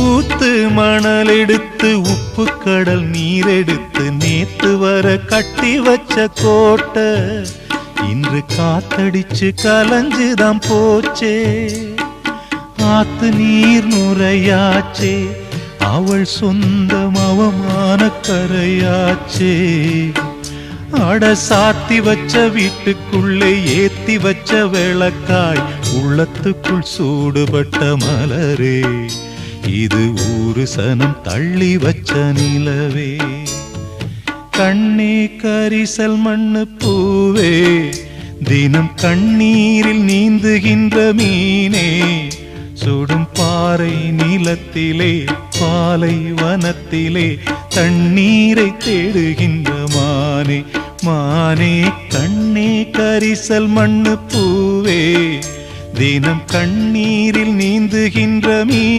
ஊத்து மணல் எடுத்து உப்பு கடல் நீர் எடுத்து நேத்து வர கட்டி வச்ச கோட்டை இன்று காத்தடிச்சு கலஞ்சுதான் போச்சே. ஆத்து நீர் நுரையாச்சே, அவள் சொந்தம் அவமான கரையாச்சே. அட சாத்தி வச்ச வீட்டுக்குள்ளே ஏத்தி வச்ச விளக்காய் உள்ளத்துக்குள் சூடுபட்ட மலரே, இது ஊரு சனம் தள்ளி வச்ச நிலவே. கண்ணே கரிசல் மண்ணு பூவே, தினம் கண்ணீரில் நீந்துகின்ற மீனே, சுடும் பாறை நிலத்திலே பாலை வனத்திலே தண்ணீரை தேடுகின்ற மானே. மானே கண்ணே கரிசல் மண்ணு பூவே, தினம் கண்ணீரில் நீந்துகின்ற மீ